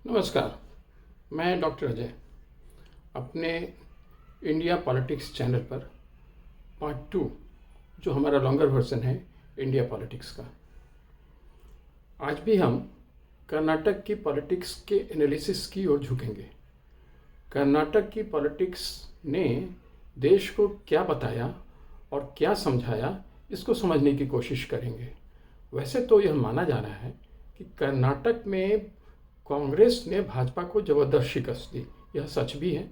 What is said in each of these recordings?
नमस्कार। मैं डॉक्टर अजय अपने इंडिया पॉलिटिक्स चैनल पर पार्ट 2 जो हमारा लॉन्गर वर्जन है इंडिया पॉलिटिक्स का, आज भी हम कर्नाटक की पॉलिटिक्स के एनालिसिस की ओर झुकेंगे। कर्नाटक की पॉलिटिक्स ने देश को क्या बताया और क्या समझाया, इसको समझने की कोशिश करेंगे। वैसे तो यह माना जा रहा है कि कर्नाटक में कांग्रेस ने भाजपा को जबरदस्त शिकस्त दी। यह सच भी है,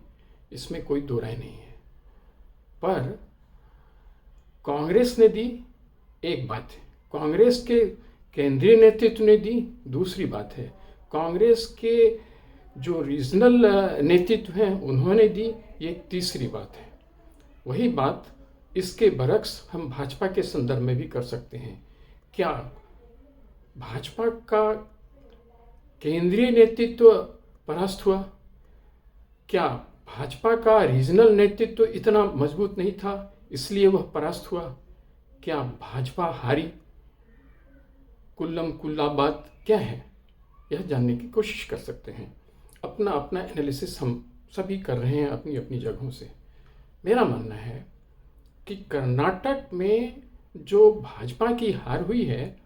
इसमें कोई दो राय नहीं है। पर कांग्रेस ने दी एक बात है, कांग्रेस के केंद्रीय नेतृत्व ने दी दूसरी बात है, कांग्रेस के जो रीजनल नेतृत्व हैं उन्होंने दी ये तीसरी बात है। वही बात इसके बरक्स हम भाजपा के संदर्भ में भी कर सकते हैं। क्या भाजपा का केंद्रीय नेतृत्व परास्त हुआ? क्या भाजपा का रीजनल नेतृत्व इतना मजबूत नहीं था इसलिए वह परास्त हुआ? क्या भाजपा हारी? कुल्लम कुल्ला बात क्या है, यह जानने की कोशिश कर सकते हैं। अपना अपना एनालिसिस हम सभी कर रहे हैं अपनी अपनी जगहों से। मेरा मानना है कि कर्नाटक में जो भाजपा की हार हुई है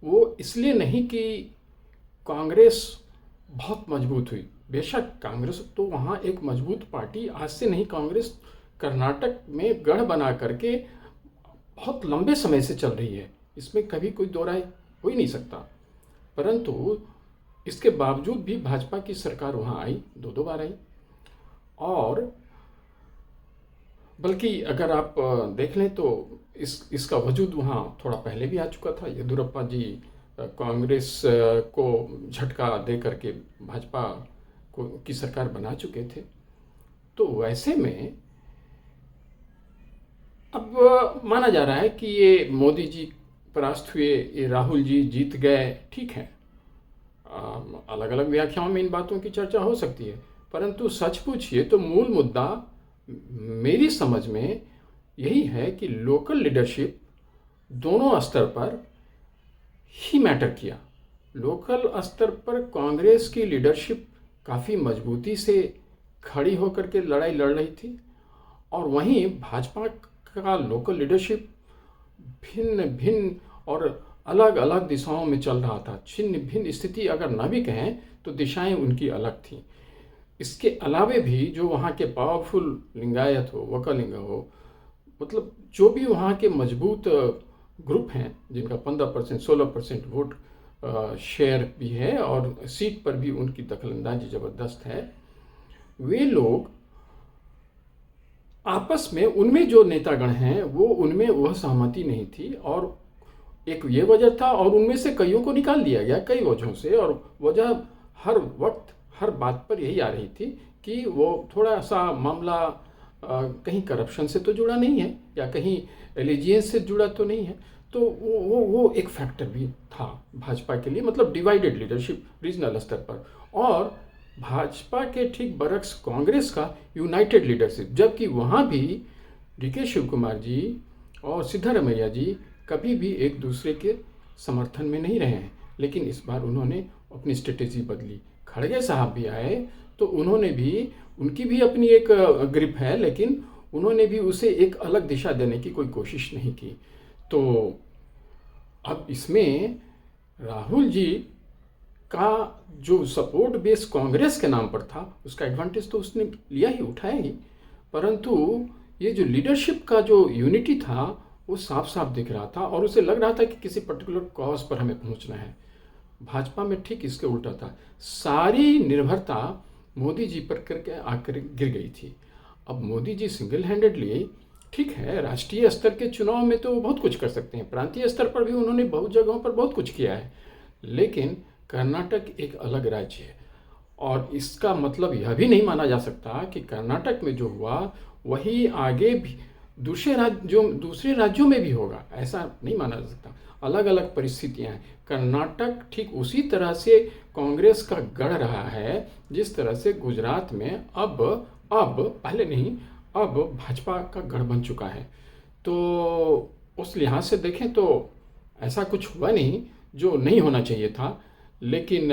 वो इसलिए नहीं कि कांग्रेस बहुत मजबूत हुई। बेशक कांग्रेस तो वहाँ एक मजबूत पार्टी आज से नहीं, कांग्रेस कर्नाटक में गढ़ बना करके बहुत लंबे समय से चल रही है, इसमें कभी कोई दो राय हो ही नहीं सकता। परंतु इसके बावजूद भी भाजपा की सरकार वहाँ आई, दो बार आई। और बल्कि अगर आप देख लें तो इसका वजूद वहाँ थोड़ा पहले भी आ चुका था। येदियुरप्पा जी कांग्रेस को झटका दे करके भाजपा को की सरकार बना चुके थे। तो वैसे में अब माना जा रहा है कि ये मोदी जी परास्त हुए, ये राहुल जी जीत गए, ठीक है। अलग अलग व्याख्याओं में इन बातों की चर्चा हो सकती है, परंतु सच पूछिए तो मूल मुद्दा मेरी समझ में यही है कि लोकल लीडरशिप दोनों स्तर पर ही मैटर किया। लोकल स्तर पर कांग्रेस की लीडरशिप काफ़ी मजबूती से खड़ी होकर के लड़ाई लड़ रही थी, और वहीं भाजपा का लोकल लीडरशिप भिन्न भिन्न और अलग अलग दिशाओं में चल रहा था। छिन्न भिन्न स्थिति अगर ना भी कहें तो दिशाएं उनकी अलग थीं। इसके अलावे भी जो वहाँ के पावरफुल लिंगायत हो, वकलिंग हो, मतलब जो भी वहाँ के मजबूत ग्रुप हैं जिनका 15% 16% वोट शेयर भी है और सीट पर भी उनकी दखलंदाजी ज़बरदस्त है, वे लोग आपस में, उनमें जो नेतागण हैं वो उनमें वह सहमति नहीं थी। और एक ये वजह था, और उनमें से कईयों को निकाल दिया गया कई वजहों से, और वजह हर वक्त हर बात पर यही आ रही थी कि वो थोड़ा सा मामला कहीं करप्शन से तो जुड़ा नहीं है या कहीं एलिजियंस से जुड़ा तो नहीं है। तो वो एक फैक्टर भी था भाजपा के लिए, मतलब डिवाइडेड लीडरशिप रीजनल स्तर पर। और भाजपा के ठीक बरक्स कांग्रेस का यूनाइटेड लीडरशिप, जबकि वहाँ भी डीके शिव कुमार जी और सिद्धारमैया जी कभी भी एक दूसरे के समर्थन में नहीं रहे हैं। लेकिन इस बार उन्होंने अपनी स्ट्रेटेजी बदली। खड़गे साहब भी आए तो उन्होंने भी, उनकी भी अपनी एक ग्रिप है, लेकिन उन्होंने भी उसे एक अलग दिशा देने की कोई कोशिश नहीं की। तो अब इसमें राहुल जी का जो सपोर्ट बेस कांग्रेस के नाम पर था उसका एडवांटेज तो उसने लिया ही, उठाया ही, परंतु ये जो लीडरशिप का जो यूनिटी था वो साफ साफ दिख रहा था और उसे लग रहा था कि किसी पर्टिकुलर कॉज पर हमें पहुंचना है। भाजपा में ठीक इसके उल्टा था, सारी निर्भरता मोदी जी पर करके आकर गिर गई थी। अब मोदी जी सिंगल हैंडेडली, ठीक है, राष्ट्रीय स्तर के चुनाव में तो वो बहुत कुछ कर सकते हैं, प्रांतीय स्तर पर भी उन्होंने बहुत जगहों पर बहुत कुछ किया है, लेकिन कर्नाटक एक अलग राज्य है। और इसका मतलब यह भी नहीं माना जा सकता कि कर्नाटक में जो हुआ वही आगे भी दूसरे राज्यों में भी होगा, ऐसा नहीं माना जा सकता। अलग अलग परिस्थितियां हैं। कर्नाटक ठीक उसी तरह से कांग्रेस का गढ़ रहा है जिस तरह से गुजरात में अब पहले नहीं, अब भाजपा का गढ़ बन चुका है। तो उस लिहाज से देखें तो ऐसा कुछ हुआ नहीं जो नहीं होना चाहिए था, लेकिन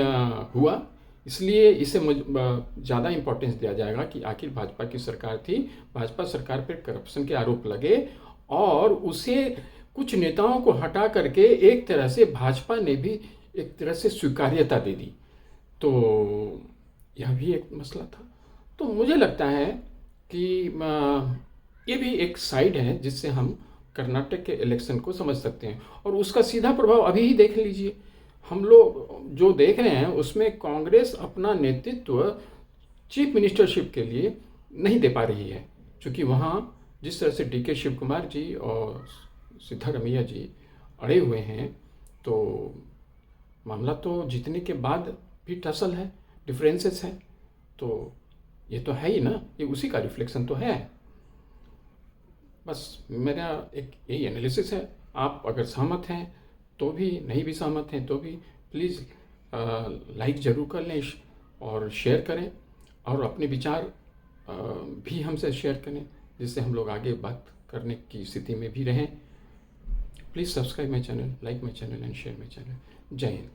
हुआ। इसलिए इसे ज़्यादा इम्पोर्टेंस दिया जाएगा कि आखिर भाजपा की सरकार थी, भाजपा सरकार पर करप्शन के आरोप लगे और उसे कुछ नेताओं को हटा करके एक तरह से भाजपा ने भी एक तरह से स्वीकार्यता दे दी। तो यह भी एक मसला था। तो मुझे लगता है कि ये भी एक साइड है जिससे हम कर्नाटक के इलेक्शन को समझ सकते हैं और उसका सीधा प्रभाव अभी ही देख लीजिए। हम लोग जो देख रहे हैं उसमें कांग्रेस अपना नेतृत्व चीफ मिनिस्टरशिप के लिए नहीं दे पा रही है, क्योंकि वहाँ जिस तरह से डीके शिव कुमार जी और सिद्धारमैया जी अड़े हुए हैं, तो मामला तो जीतने के बाद भी टसल है, डिफरेंसेस हैं। तो ये तो है ही ना, ये उसी का रिफ्लेक्शन तो है। बस मेरा एक यही एनालिसिस है। आप अगर सहमत हैं तो भी, नहीं भी सहमत हैं तो भी प्लीज़ लाइक ज़रूर कर लें और शेयर करें और अपने विचार भी हमसे शेयर करें, जिससे हम लोग आगे बात करने की स्थिति में भी रहें। Please subscribe my channel, like my channel and share my channel. जय हिंद।